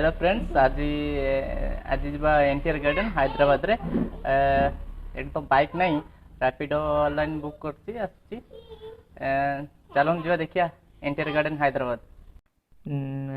Hello friends, आज आज जीवा एनटीआर गार्डन हैदराबाद रे एक तो बाइक नहीं रैपिडो ऑनलाइन बुक करती आसी चलो जीवा देखिया एनटीआर गार्डन हैदराबाद।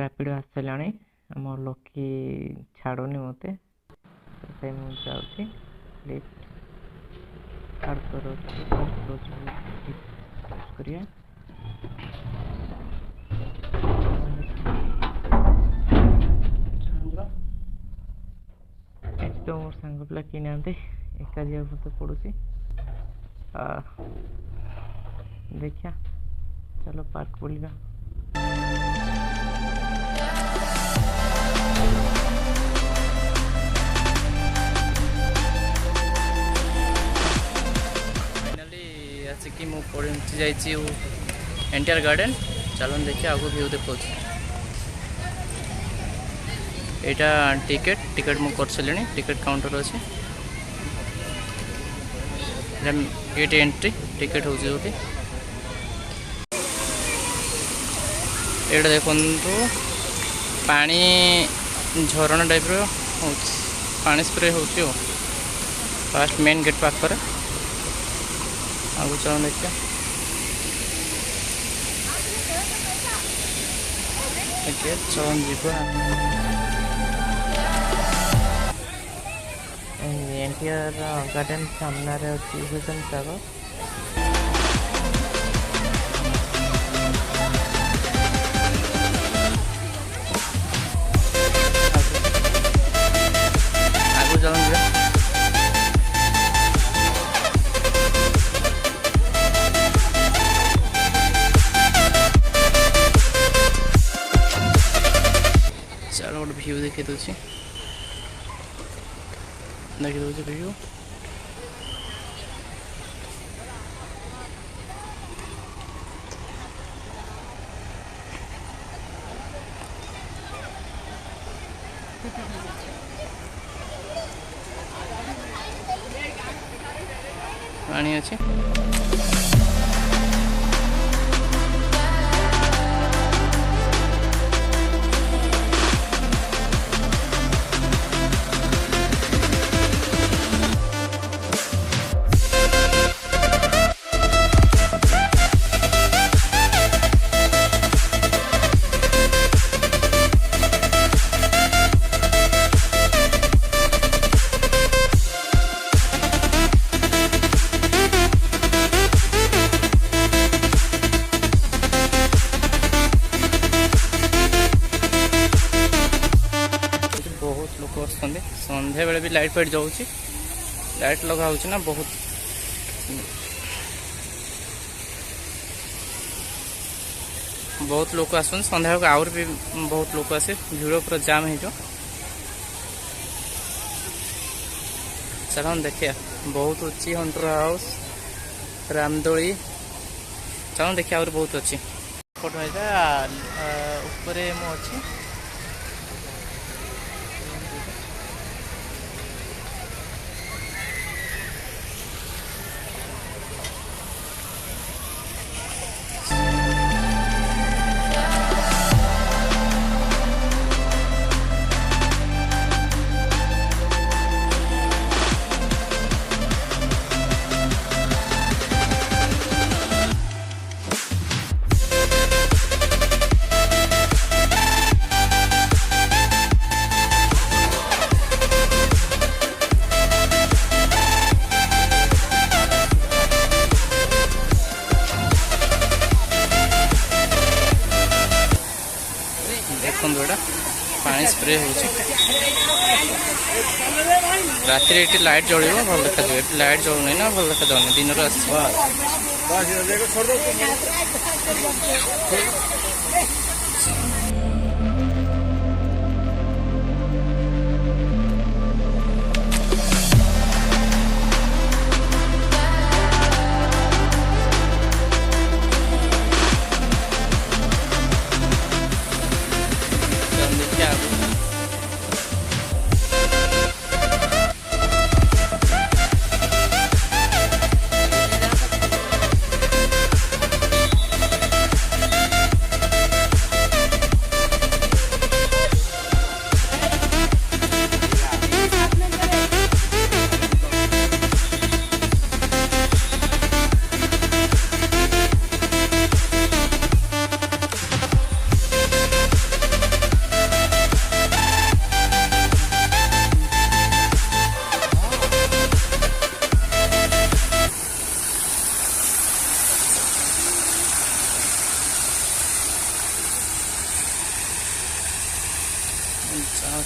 रैपिडो आस सारे आम लकी छाड़ुनी मत जाऊँगी लिफ्ट करिए। तो मोर सांग पिला कि ना एका जा मत पड़ू देखिया चलो पार्क बुलवा। फाइनली आसिक पहुँची जाइए एनटीआर गार्डन। चलो देखिए आगो व्यू देखा यहाँ टिकेट मु कर सारे टिकेट काउंटर अच्छे गेट एंट्री टिकेट हूँ जो ये देखो पानी झरणा टाइप पानी स्प्रे हो फास्ट मेन गेट पाखर आगे चलो देखिए चलो जीवा एनटीआर गार्डन सामने भूषण सागर आगू जाऊँ चलो गोटे व्यू देखी दूसरी देखी दूसरी व्यू पानी अच्छे संध्या बेले भी लाइट फाइट जाऊँगी लाइट लगा ना बहुत बहुत लोग आसन संध्या को आउर भी बहुत लोग आसे भीड़ पूरा जाम हो चलो देखिए बहुत अच्छी हंटर हाउस रामदोली चलो देखिए आउर बहुत अच्छी फोटो ऊपर मु अच्छी पानी स्प्रे हो राति ये लाइट जल भल देखा लाइट जलुना ना भल देखा जाऊनी दिन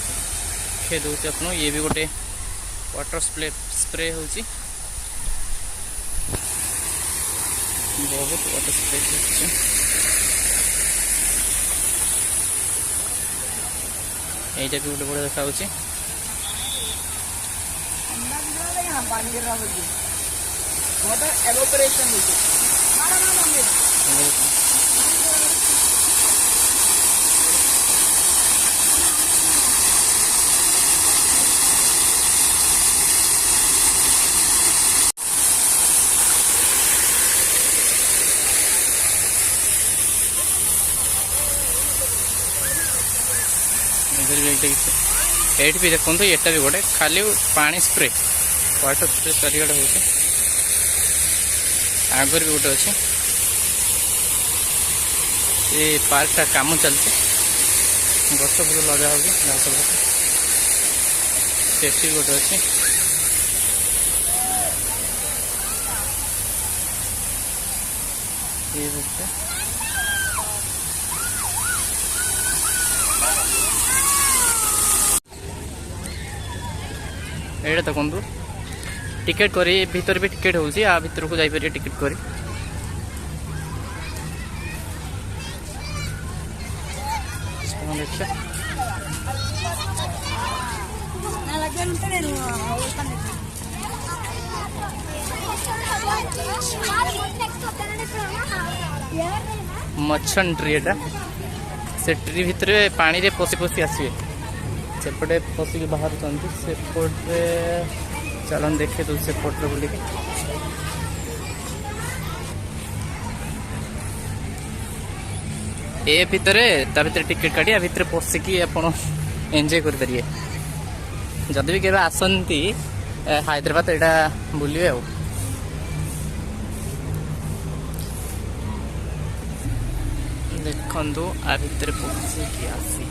ଦେଖେ ଦଉଛି ଆପଣ ଇଏ ବି ଗୋଟେ वाटर स्प्रे होची बहुत वाटर स्प्रे होची एटा भी गोटे बड़ा देखा होची पानी गिर रहा है वाटर एवापोरेशन होची एट भी देखो एटा भी गोटे खाली पानी स्प्रे वाटर स्प्रे चारिगढ़ हो आगर भी गोटे अच्छे ये पार्क टा काम चलते गछ फुल लगा हो घास सेफ्टी गोटे अच्छे एटा देखु टिकेट करी भीतर भी टिकेट होची आ भीतर को जाई परिए टिकेट करी देखिए मच्छन ट्री एटा से ट्री भीतर पानी रे पसी पसी आसीए सेपटे पसिक बाहर सेपटे चलन देखे तो सेपटे बोल ए भितर ता भीतर टिकेट काटी आ भीतर पसिकी आपण एंजॉय कर परिए जदि भी केबे आसंती हैदराबाद एटा बुलिए आ देखंतु आ भीतर पसिकी आसी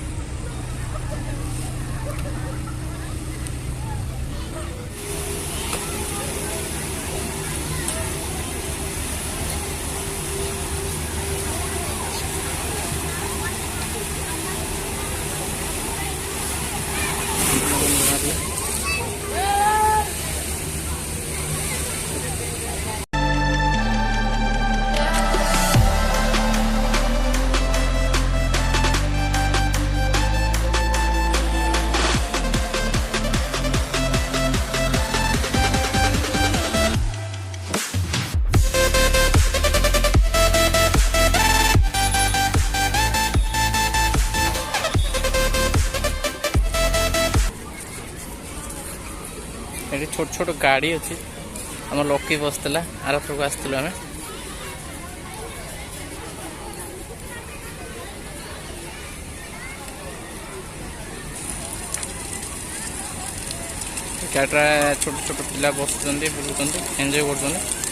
ये छोट छोट गाड़ी अच्छी आम लकी बसला आर थरक आसलु आम गाड़ा छोट छोट पिला बस बुलूँ एंजॉय कर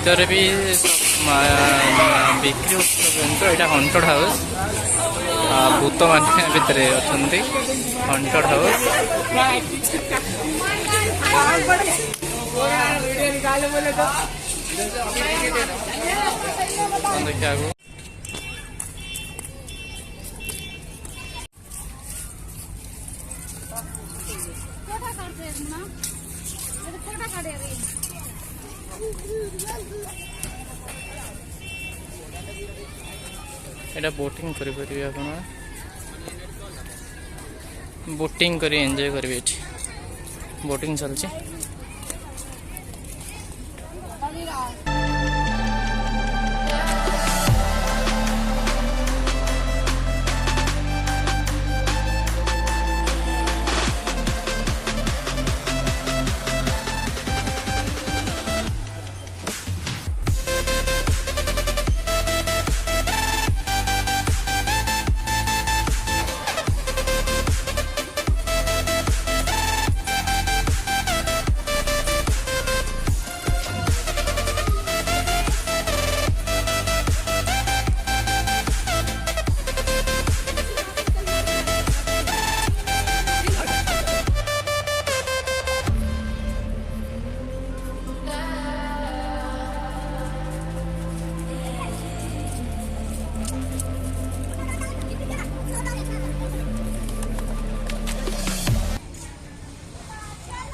भितर भी बिक्री होता यहाँ हंटेड हाउस भूत मान भितर अच्छा हंटेड हाउस देखिए आगो एटा बोटिंग करि परिबे आपण बोटिंग करी एंजॉय करबे एठी बोटिंग चलची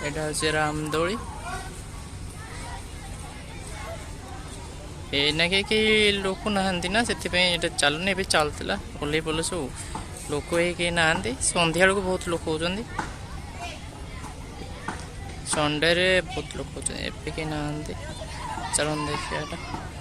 एटा हচ্ছে रामदोली एना के लोक नहांती ना से चलुनी भी चलता ओल्ल पल सब लोक ये नहांती संध्या को बहुत लोक होती संडे बहुत लोक होती नहांती चलन देखिए